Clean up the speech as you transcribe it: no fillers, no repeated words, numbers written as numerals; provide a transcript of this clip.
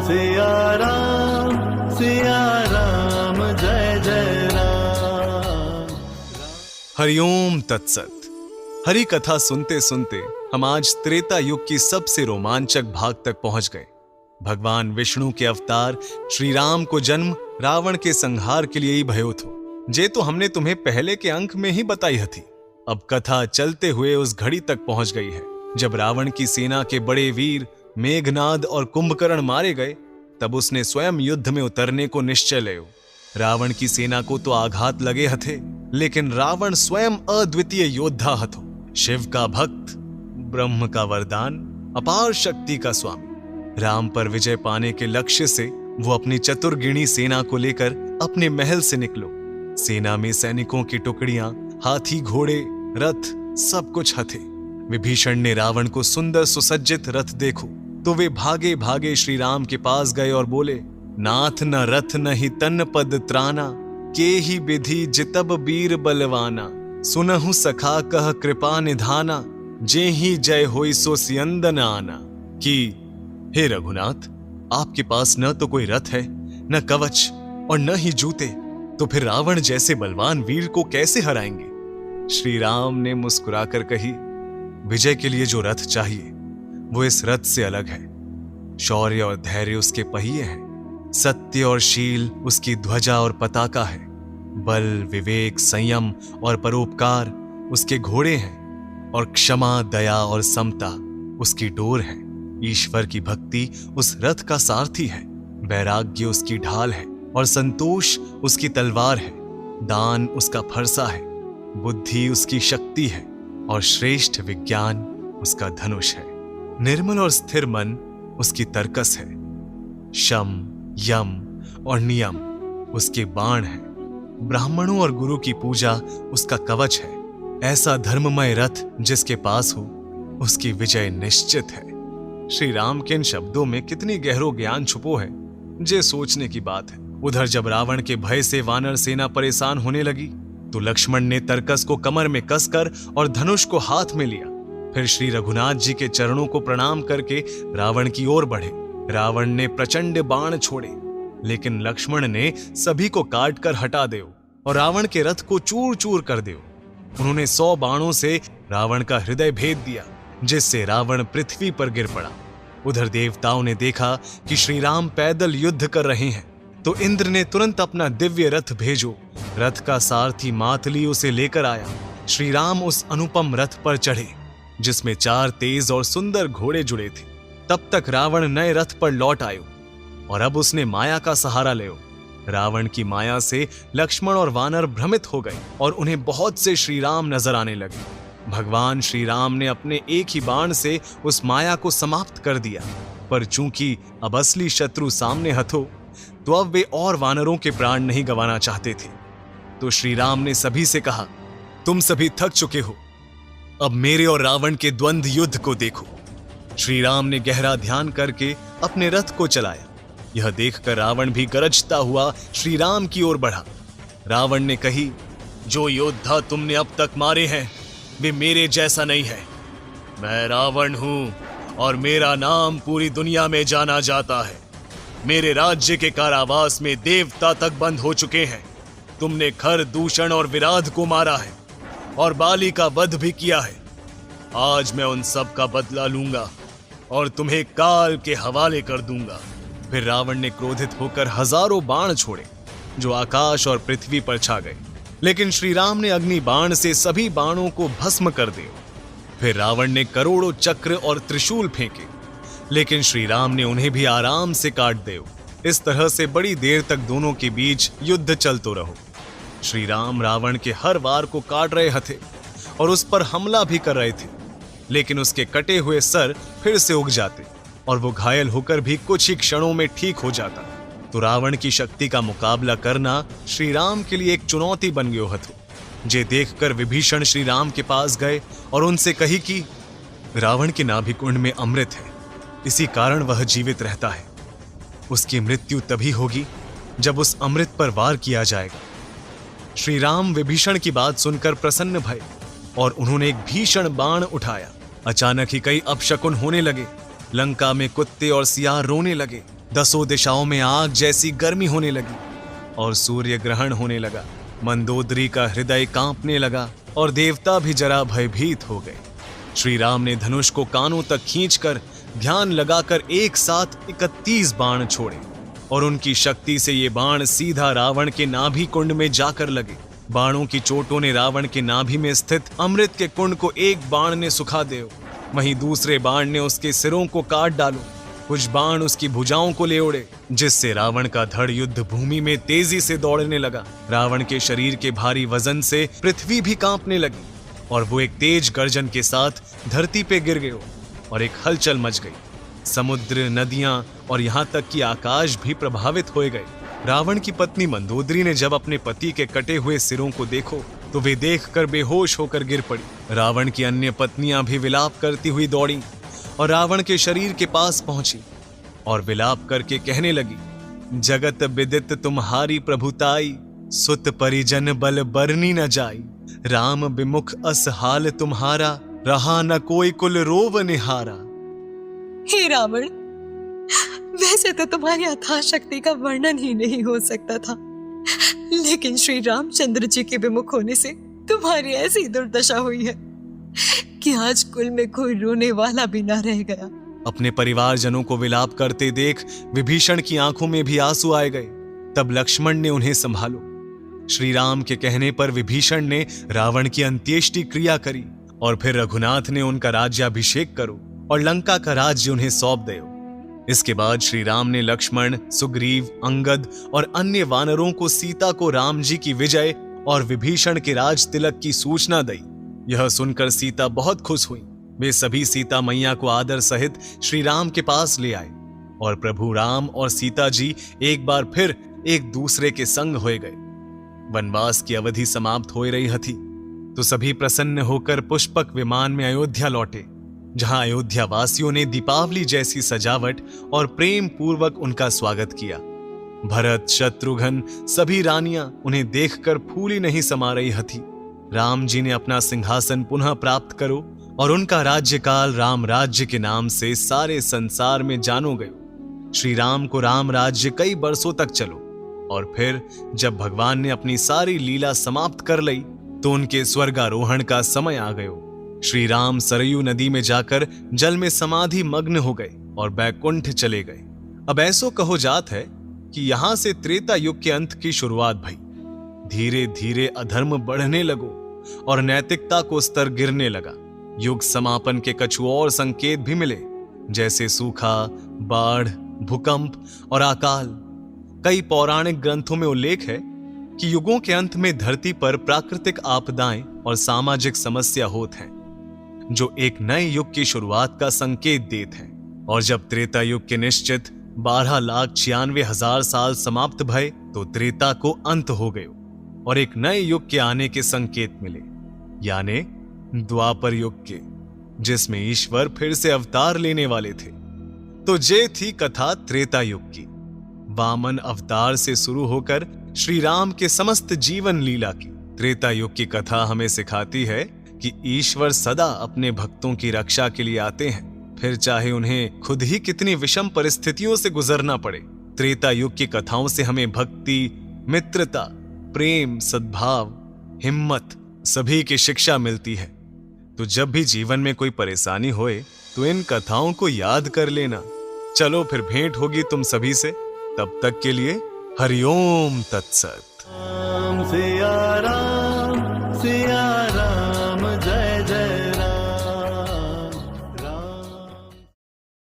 सिया राम जय जय राम। हरिओम तत्सत। हरि कथा सुनते सुनते हम आज त्रेता युग की सबसे रोमांचक भाग तक पहुंच गए। भगवान विष्णु के अवतार श्री राम को जन्म रावण के संहार के लिए ही भयो थो। जे तो हमने तुम्हें पहले के अंक में ही बताई थी। अब कथा चलते हुए उस घड़ी तक पहुंच गई है जब रावण की सेना के बड़े वीर मेघनाद और कुंभकर्ण मारे गए। तब उसने स्वयं युद्ध में उतरने को निश्चय लियो। रावण की सेना को तो आघात लगे हथे, लेकिन रावण स्वयं अद्वितीय योद्धा हथो, शिव का भक्त, ब्रह्म का वरदान, अपार शक्ति का स्वामी। राम पर विजय पाने के लक्ष्य से वो अपनी चतुर्गिणी सेना को लेकर अपने महल से निकलो। सेना में सैनिकों की टुकड़ियां, हाथी, घोड़े, रथ सब कुछ हथे। विभीषण ने रावण को सुंदर सुसज्जित रथ देखो तो वे भागे भागे श्री राम के पास गए और बोले, नाथ न रथ न ही तन पद त्राना, के ही विधि जितब वीर बलवाना, सुनहु सखा कह कृपा निधाना, जे ही जय होई सो सियंदन आना। कि हे रघुनाथ, आपके पास न तो कोई रथ है, न कवच और न ही जूते, तो फिर रावण जैसे बलवान वीर को कैसे हराएंगे। श्री राम ने मुस्कुराकर कही, विजय के लिए जो रथ चाहिए वो इस रथ से अलग है। शौर्य और धैर्य उसके पहिए हैं, सत्य और शील उसकी ध्वजा और पताका है, बल, विवेक, संयम और परोपकार उसके घोड़े हैं, और क्षमा, दया और समता उसकी डोर है। ईश्वर की भक्ति उस रथ का सारथी है, वैराग्य उसकी ढाल है और संतोष उसकी तलवार है। दान उसका फरसा है, बुद्धि उसकी शक्ति है और श्रेष्ठ विज्ञान उसका धनुष है। निर्मल और स्थिर मन उसकी तरकस है, शम, यम और नियम उसके बाण है। ब्राह्मणों और गुरु की पूजा उसका कवच है। ऐसा धर्ममय रथ जिसके पास हो उसकी विजय निश्चित है। श्री राम के इन शब्दों में कितनी गहरो ज्ञान छुपो है, जे सोचने की बात है। उधर जब रावण के भय से वानर सेना परेशान होने लगी तो लक्ष्मण ने तरकस को कमर में कसकर और धनुष को हाथ में लिया। फिर श्री रघुनाथ जी के चरणों को प्रणाम करके रावण की ओर बढ़े। रावण ने प्रचंड बाण छोड़े, लेकिन लक्ष्मण ने सभी को काट कर हटा दो और रावण के रथ को चूर चूर कर दो। उन्होंने 100 बाणों से रावण का हृदय भेद दिया, जिससे रावण पृथ्वी पर गिर पड़ा। उधर देवताओं ने देखा कि श्री राम पैदल युद्ध कर रहे हैं, तो इंद्र ने तुरंत अपना दिव्य रथ भेजो। रथ का सारथी मातली उसे लेकर आया। श्री राम उस अनुपम रथ पर चढ़े, जिसमें 4 तेज और सुंदर घोड़े जुड़े थे। तब तक रावण नए रथ पर लौट आयो और अब उसने माया का सहारा लियो। रावण की माया से लक्ष्मण और वानर भ्रमित हो गए और उन्हें बहुत से श्री राम नजर आने लगे। भगवान श्री राम ने अपने एक ही बाण से उस माया को समाप्त कर दिया, पर चूंकि अब असली शत्रु सामने हथो, तो अब वे और वानरों के प्राण नहीं गंवाना चाहते थे। तो श्री राम ने सभी से कहा, तुम सभी थक चुके हो, अब मेरे और रावण के द्वंद्व युद्ध को देखो। श्री राम ने गहरा ध्यान करके अपने रथ को चलाया। यह देखकर रावण भी गरजता हुआ श्री राम की ओर बढ़ा। रावण ने कही, जो योद्धा तुमने अब तक मारे हैं वे मेरे जैसा नहीं है। मैं रावण हूं और मेरा नाम पूरी दुनिया में जाना जाता है। मेरे राज्य के कारावास में देवता तक बंद हो चुके हैं। तुमने खर, दूषण और विराध को मारा है और बाली का वध भी किया है। आज मैं उन सब का बदला लूंगा और तुम्हें काल के हवाले कर दूंगा। फिर रावण ने क्रोधित होकर हजारों बाण छोड़े, जो आकाश और पृथ्वी पर छा गए, लेकिन श्री राम ने अग्नि बाण से सभी बाणों को भस्म कर दिया। फिर रावण ने करोड़ों चक्र और त्रिशूल फेंके, लेकिन श्री राम ने उन्हें भी आराम से काट दिया। इस तरह से बड़ी देर तक दोनों के बीच युद्ध चलतो रहो। श्री राम रावण के हर वार को काट रहे थे और उस पर हमला भी कर रहे थे, लेकिन उसके कटे हुए सर फिर से उग जाते और वो घायल होकर भी कुछ ही क्षणों में ठीक हो जाता। तो रावण की शक्ति का मुकाबला करना श्री राम के लिए एक चुनौती बन गयो हथो। जे देखकर विभीषण श्री राम के पास गए और उनसे कही कि रावण के नाभि कुंड में अमृत है, इसी कारण वह जीवित रहता है। उसकी मृत्यु तभी होगी जब उस अमृत पर वार किया जाएगा। श्री राम विभीषण की बात सुनकर प्रसन्न भये और उन्होंने एक भीषण बाण उठाया। अचानक ही कई अपशकुन होने लगे। लंका में कुत्ते और सियार रोने लगे। 10 दिशाओं में आग जैसी गर्मी होने लगी और सूर्य ग्रहण होने लगा। मंदोदरी का हृदय कांपने लगा और देवता भी जरा भयभीत हो गए। श्री राम ने धनुष को कानों तक खींचकर ध्यान लगाकर एक साथ 31 बाण छोड़े और उनकी शक्ति से ये बाण सीधा रावण के नाभि कुंड में जाकर लगे। बाणों की चोटों ने रावण के नाभि में स्थित अमृत के कुंड को एक बाण ने सुखा दे, वहीं दूसरे बाण ने उसके सिरों को काट डालो। कुछ बाण उसकी भुजाओं को ले उड़े, जिससे रावण का धड़ युद्ध भूमि में तेजी से दौड़ने लगा। रावण के शरीर के भारी वजन से पृथ्वी भी कांपने लगी और वो एक तेज गर्जन के साथ धरती पे गिर गए और एक हलचल मच गई। समुद्र, नदियां और यहाँ तक कि आकाश भी प्रभावित हो गए। रावण की पत्नी मंदोदरी ने जब अपने पति के कटे हुए सिरों को देखो तो वे देखकर बेहोश होकर गिर पड़ी। रावण की अन्य पत्नियां भी विलाप करती हुई दौड़ी और रावण के शरीर के पास पहुंची और विलाप करके कहने लगी, जगत विदित तुम्हारी प्रभुताई, सुत परिजन बल बरनी न जाई। राम विमुख असहाल तुम्हारा, रहा न कोई कुल रोव निहारा। हे रावण, वैसे तो तुम्हारी अथाह शक्ति का वर्णन ही नहीं हो सकता था, लेकिन श्री रामचंद्र जी के विमुख होने से तुम्हारी ऐसी दुर्दशा हुई है कि आज कुल में कोई रोने वाला भी ना रह गया। अपने परिवारजनों को विलाप करते देख विभीषण की आंखों में भी आंसू आए गए। तब लक्ष्मण ने उन्हें संभालो। श्री राम के कहने पर विभीषण ने रावण की अंत्येष्टि क्रिया करी और फिर रघुनाथ ने उनका राज्याभिषेक करो और लंका का राज्य उन्हें सौंप दो। इसके बाद श्री राम ने लक्ष्मण, सुग्रीव, अंगद और अन्य वानरों को सीता को राम जी की विजय और विभीषण के राज तिलक की सूचना दी। यह सुनकर सीता बहुत खुश हुई। वे सभी सीता मैया को आदर सहित श्री राम के पास ले आए और प्रभु राम और सीता जी एक बार फिर एक दूसरे के संग हो गए। वनवास की अवधि समाप्त हो रही थी तो सभी प्रसन्न होकर पुष्पक विमान में अयोध्या लौटे, जहां अयोध्या वासियों ने दीपावली जैसी सजावट और प्रेम पूर्वक उनका स्वागत किया। भरत, शत्रुघ्न, सभी रानियां उन्हें देखकर फूली नहीं समा रही थी। राम जी ने अपना सिंहासन पुनः प्राप्त करो और उनका राज्यकाल राम राज्य के नाम से सारे संसार में जानो गयो। श्री राम को राम राज्य कई बरसों तक चलो और फिर जब भगवान ने अपनी सारी लीला समाप्त कर ली तो उनके स्वर्गारोहण का समय आ गयो। श्री राम सरयू नदी में जाकर जल में समाधि मग्न हो गए और बैकुंठ चले गए। अब ऐसो कहो जात है कि यहां से त्रेता युग के अंत की शुरुआत भई। धीरे धीरे अधर्म बढ़ने लगो और नैतिकता को स्तर गिरने लगा। युग समापन के कछु और संकेत भी मिले, जैसे सूखा, बाढ़, भूकंप और अकाल। कई पौराणिक ग्रंथों में उल्लेख है कि युगों के अंत में धरती पर प्राकृतिक आपदाएं और सामाजिक समस्या होत हैं, जो एक नए युग की शुरुआत का संकेत देते हैं। और जब त्रेता युग के निश्चित 12,96,000 साल समाप्त भय तो त्रेता को अंत हो गयो और एक नए युग के आने के संकेत मिले, यानी द्वापर युग के, जिसमें ईश्वर फिर से अवतार लेने वाले थे। तो ये थी कथा त्रेता युग की। वामन अवतार से शुरू होकर श्री राम के समस्त जीवन लीला की त्रेता युग की कथा हमें सिखाती है कि ईश्वर सदा अपने भक्तों की रक्षा के लिए आते हैं, फिर चाहे उन्हें खुद ही कितनी विषम परिस्थितियों से गुजरना पड़े। त्रेता युग की कथाओं से हमें भक्ति, मित्रता, प्रेम, सद्भाव, हिम्मत सभी की शिक्षा मिलती है। तो जब भी जीवन में कोई परेशानी होए तो इन कथाओं को याद कर लेना। चलो फिर भेंट होगी तुम सभी से, तब तक के लिए हरिओम तत्सत। राम सिया राम सिया